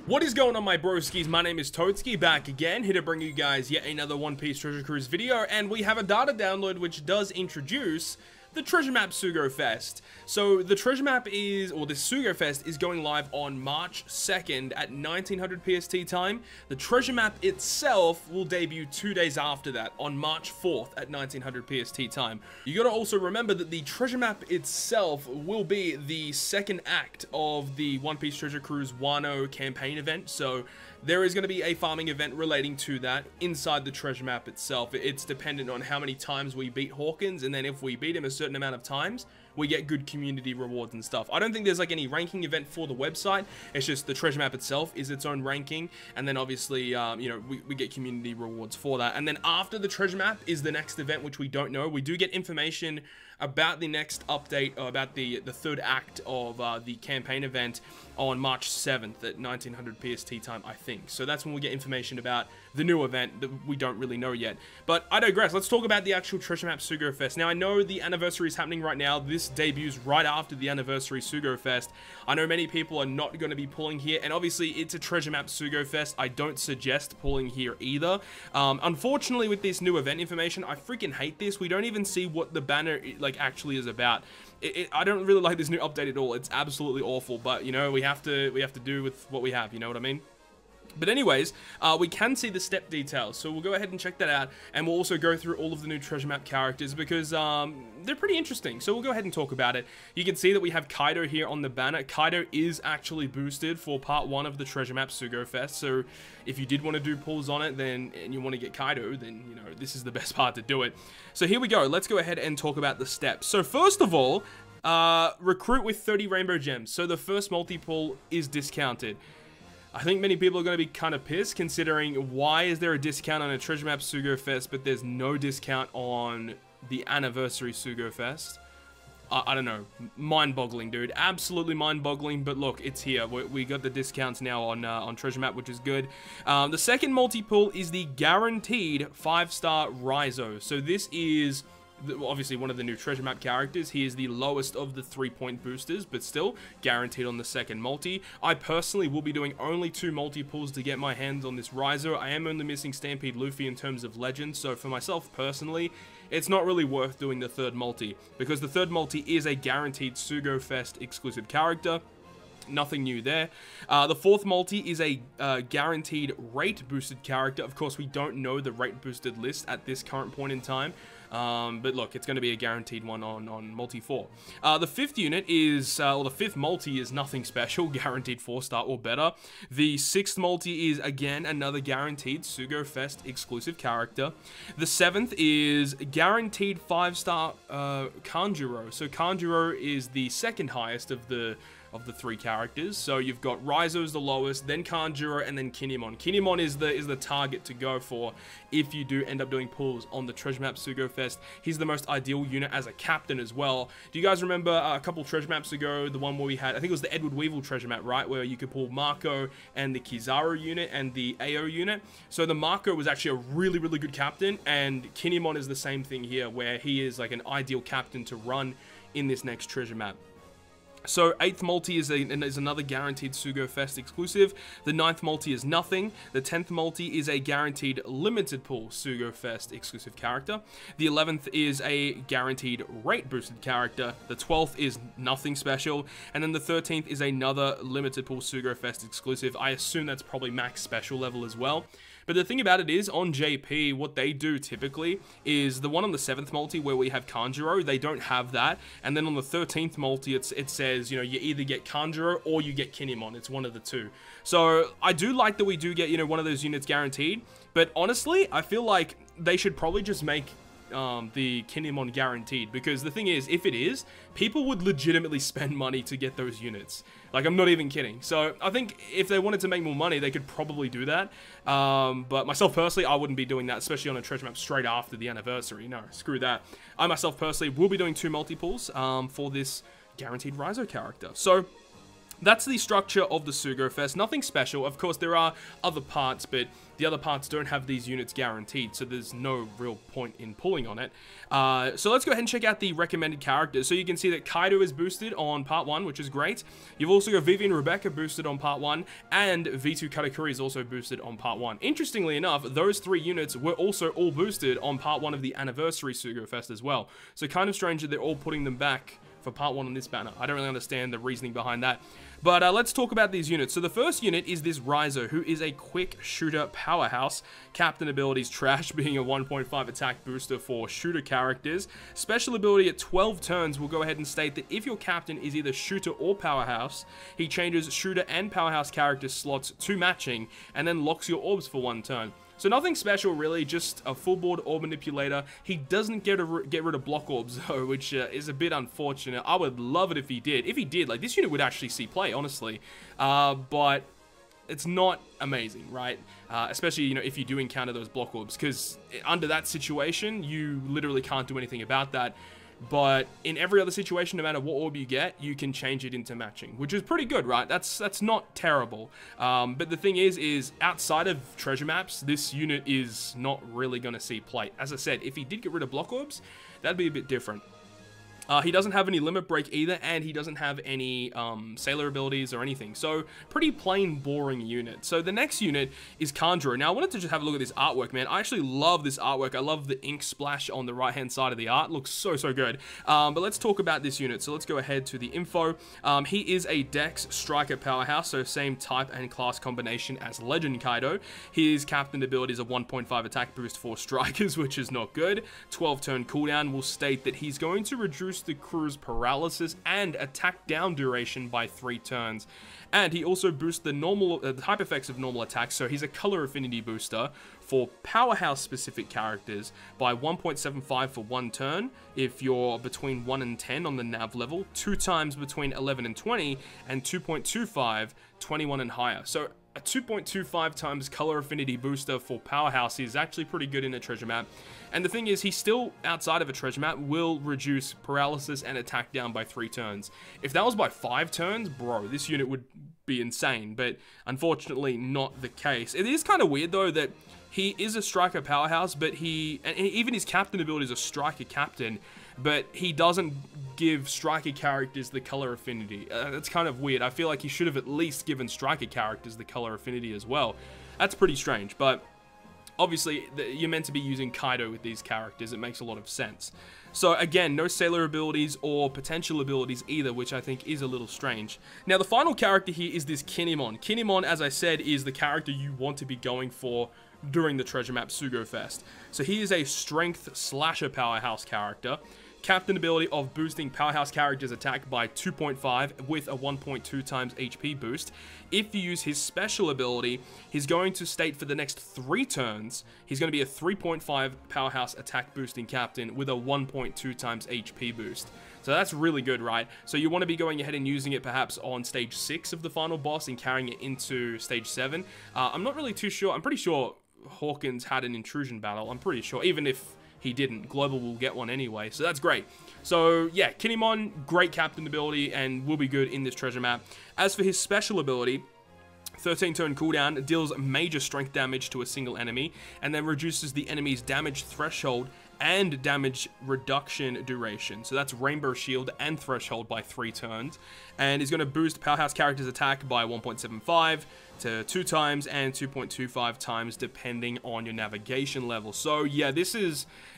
What is going on, my broskiis? My name is Toadskii, back again, here to bring you guys yet another One Piece Treasure Cruise video, and we have a data download which does introduce the treasure map SUGO-FEST. So the treasure map is, or the SUGO-FEST is going live on March 2nd at 1900 PST time. The treasure map itself will debut 2 days after that, on March 4th at 1900 PST time. You gotta also remember that the treasure map itself will be the second act of the One Piece Treasure Cruise Wano campaign event, so there is going to be a farming event relating to that inside the treasure map itself. It's dependent on how many times we beat Hawkins, and then if we beat him a certain amount of times, we get good community rewards and stuff. I don't think there's like any ranking event for the website. It's just the treasure map itself is its own ranking, and then obviously, you know, we get community rewards for that. And then after the treasure map is the next event, which we don't know. We do get information about the next update, about the third act of the campaign event on March 7th at 1900 PST time, I think. So that's when we get information about the new event that we don't really know yet. But I digress. Let's talk about the actual treasure map SUGO-FEST. Now, I know the anniversary is happening right now. This debuts right after the anniversary SUGO-FEST. I know many people are not going to be pulling here, and obviously it's a treasure map SUGO-FEST. I don't suggest pulling here either. Unfortunately, with this new event information, I freaking hate this. We don't even see what the banner like actually is about. I don't really like this new update at all. It's absolutely awful, but you know, we have to do with what we have, you know what I mean? But anyways, we can see the step details, so we'll go ahead and check that out, and we'll also go through all of the new treasure map characters because they're pretty interesting, so we'll go ahead and talk about it. You can see that we have Kaido here on the banner. Kaido is actually boosted for part 1 of the treasure map SUGO-FEST, so if you did want to do pulls on it, then and you want to get Kaido, then you know, this is the best part to do it. So here we go, let's go ahead and talk about the steps. So first of all, recruit with 30 rainbow gems, so the first multi-pull is discounted. I think many people are going to be kind of pissed, considering why is there a discount on a treasure map SUGO-FEST, but there's no discount on the anniversary SUGO-FEST. I don't know, mind-boggling, dude, absolutely mind-boggling. But look, it's here. We got the discounts now on treasure map, which is good. The second multi-pull is the guaranteed 5-star Rizo. So this is obviously one of the new treasure map characters. He is the lowest of the 3-point boosters, but still guaranteed on the second multi. I personally will be doing only 2 multi-pulls to get my hands on this Rizo. I am only missing Stampede Luffy in terms of legend, so for myself personally, it's not really worth doing the third multi, because the third multi is a guaranteed SUGO-FEST exclusive character. Nothing new there. The fourth multi is a guaranteed rate boosted character. Of course, we don't know the rate boosted list at this current point in time. But look, it's going to be a guaranteed one on multi 4. The fifth unit is, or the fifth multi is nothing special, guaranteed 4-star or better. The sixth multi is again another guaranteed SUGO-FEST exclusive character. The seventh is guaranteed 5-star Kanjuro. So Kanjuro is the second highest of the 3 characters. So you've got Rizo's the lowest, then Kanjuro, and then Kinemon. Kinemon is the target to go for if you do end up doing pulls on the treasure map SUGO-FEST. He's the most ideal unit as a captain as well. Do you guys remember a couple treasure maps ago, the one where we had, I think it was the Edward Weevil treasure map, right, where you could pull Marco and the Kizaru unit and the AO unit? So the Marco was actually a really, really good captain, and Kinemon is the same thing here, where he is like an ideal captain to run in this next treasure map. So 8th multi is another guaranteed SUGO-FEST exclusive. The 9th multi is nothing. The 10th multi is a guaranteed limited pool SUGO-FEST exclusive character. The 11th is a guaranteed rate boosted character. The 12th is nothing special. And then the 13th is another limited pool SUGO-FEST exclusive. I assume that's probably max special level as well. But the thing about it is, on JP, what they do typically is the one on the 7th multi where we have Kanjuro, they don't have that. And then on the 13th multi, it says, you know, you either get Kanjuro or you get Kinemon. It's one of the two. So I do like that we do get, you know, one of those units guaranteed. But honestly, I feel like they should probably just make the Kinemon guaranteed, because the thing is, if it is, people would legitimately spend money to get those units. Like, I'm not even kidding. So I think if they wanted to make more money, they could probably do that. But myself personally, I wouldn't be doing that, especially on a treasure map straight after the anniversary. No, screw that. I myself personally will be doing 2 multi-pulls for this guaranteed Rizo character. So that's the structure of the SUGO-FEST. Nothing special. Of course, there are other parts, but the other parts don't have these units guaranteed, so there's no real point in pulling on it. So let's go ahead and check out the recommended characters. So you can see that Kaido is boosted on part 1, which is great. You've also got Vivi and Rebecca boosted on part 1, and V2 Katakuri is also boosted on part 1. Interestingly enough, those 3 units were also all boosted on part 1 of the Anniversary SUGO-FEST as well. So kind of strange that they're all putting them back for part 1 on this banner. I don't really understand the reasoning behind that. But let's talk about these units. So the first unit is this Rizo, who is a quick shooter powerhouse. Captain abilities trash, being a 1.5 attack booster for shooter characters. Special ability at 12 turns will go ahead and state that if your captain is either shooter or powerhouse, he changes shooter and powerhouse character slots to matching, and then locks your orbs for 1 turn. So nothing special really, just a full board orb manipulator. He doesn't get rid of block orbs though, which is a bit unfortunate. I would love it if he did. If he did, like, this unit would actually see play, honestly. But it's not amazing, right? Especially, you know, if you do encounter those block orbs, because under that situation, you literally can't do anything about that. But in every other situation, no matter what orb you get, you can change it into matching, which is pretty good, right? That's not terrible. But the thing is outside of treasure maps, this unit is not really going to see play. As I said, if he did get rid of block orbs, that'd be a bit different. He doesn't have any limit break either, and he doesn't have any sailor abilities or anything. So, pretty plain, boring unit. So, the next unit is Kanjuro. Now, I wanted to just have a look at this artwork, man. I actually love this artwork. I love the ink splash on the right-hand side of the art. It looks so, so good. But let's talk about this unit. So, let's go ahead to the info. He is a Dex Striker Powerhouse, so same type and class combination as Legend Kaido. His captain ability is a 1.5 attack boost for Strikers, which is not good. 12-turn cooldown will state that he's going to reduce the crew's paralysis and attack down duration by 3 turns. And he also boosts the normal type effects of normal attacks, so he's a color affinity booster for powerhouse specific characters by 1.75 for 1 turn if you're between 1 and 10 on the nav level, 2 times between 11 and 20, and 2.25 21 and higher. So a 2.25 times color affinity booster for powerhouse is actually pretty good in a treasure map. And the thing is, he still, outside of a treasure map, will reduce paralysis and attack down by 3 turns. If that was by 5 turns, bro, this unit would be insane. But unfortunately, not the case. It is kind of weird, though, that he is a striker powerhouse, but and even his captain ability is a striker captain, but he doesn't give striker characters the color affinity. That's kind of weird. I feel like he should have at least given striker characters the color affinity as well. That's pretty strange, but obviously, you're meant to be using Kaido with these characters. It makes a lot of sense. So again, no sailor abilities or potential abilities either, which I think is a little strange. Now, the final character here is this Kinemon. Kinemon, as I said, is the character you want to be going for during the treasure map SUGO-FEST. So he is a strength slasher powerhouse character. Captain ability of boosting powerhouse characters' attack by 2.5 with a 1.2 times HP boost. If you use his special ability, he's going to state for the next 3 turns, he's going to be a 3.5 powerhouse attack boosting captain with a 1.2 times HP boost. So that's really good, right? So you want to be going ahead and using it perhaps on stage 6 of the final boss and carrying it into stage 7. I'm not really too sure. I'm pretty sure Hawkins had an intrusion battle. I'm pretty sure, even if he didn't. Global will get one anyway, so that's great. So yeah, Kinemon, great captain ability and will be good in this treasure map. As for his special ability, 13-turn cooldown, deals major strength damage to a single enemy, and then reduces the enemy's damage threshold and damage reduction duration. So that's Rainbow Shield and Threshold by 3 turns. And is going to boost powerhouse character's attack by 1.75 to 2 times and 2.25 times depending on your navigation level. So yeah, this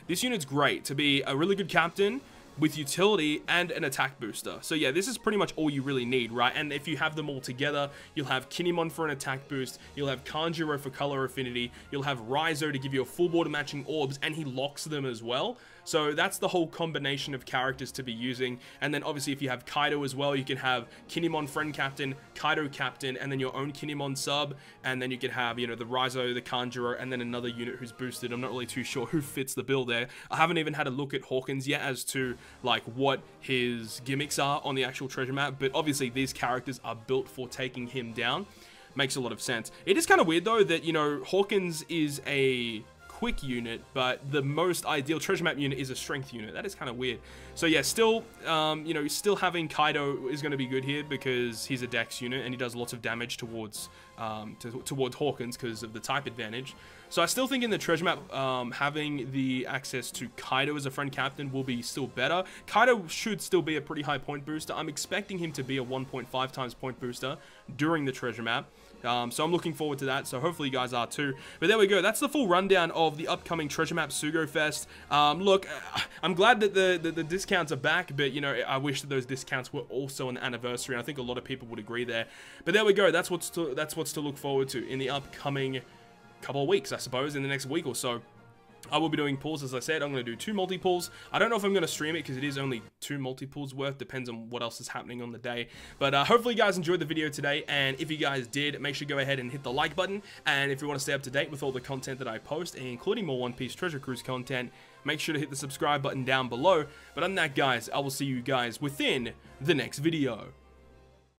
unit's great to be a really good captain with utility and an attack booster. So yeah, this is pretty much all you really need, right? And if you have them all together, you'll have Kinemon for an attack boost, you'll have Kanjuro for color affinity, you'll have Rizo to give you a full board of matching orbs, and he locks them as well. So that's the whole combination of characters to be using. And then obviously if you have Kaido as well, you can have Kinemon friend captain, Kaido captain, and then your own Kinemon sub. And then you can have, you know, the Rizo, the Kanjuro, and then another unit who's boosted. I'm not really too sure who fits the bill there. I haven't even had a look at Hawkins yet as to like what his gimmicks are on the actual treasure map. But obviously these characters are built for taking him down. Makes a lot of sense. It is kind of weird though that, you know, Hawkins is a quick unit, but the most ideal treasure map unit is a strength unit. That is kind of weird. So yeah, still, you know, still having Kaido is going to be good here because he's a dex unit and he does lots of damage towards Hawkins because of the type advantage. So I still think in the treasure map, having the access to Kaido as a friend captain will be still better. Kaido should still be a pretty high point booster. I'm expecting him to be a 1.5 times point booster during the treasure map. So I'm looking forward to that, so hopefully you guys are too. But there we go, that's the full rundown of the upcoming treasure map SUGO-FEST. Look, I'm glad that the discounts are back, but you know, I wish that those discounts were also an anniversary. I think a lot of people would agree there. But there we go, that's what's to look forward to in the upcoming couple of weeks, I suppose, in the next week or so. I will be doing pulls, as I said. I'm going to do 2 multi-pulls. I don't know if I'm going to stream it because it is only 2 multi-pulls worth. Depends on what else is happening on the day. But hopefully you guys enjoyed the video today. And if you guys did, make sure to go ahead and hit the like button. And if you want to stay up to date with all the content that I post, including more One Piece Treasure Cruise content, make sure to hit the subscribe button down below. But other than that, guys, I will see you guys within the next video.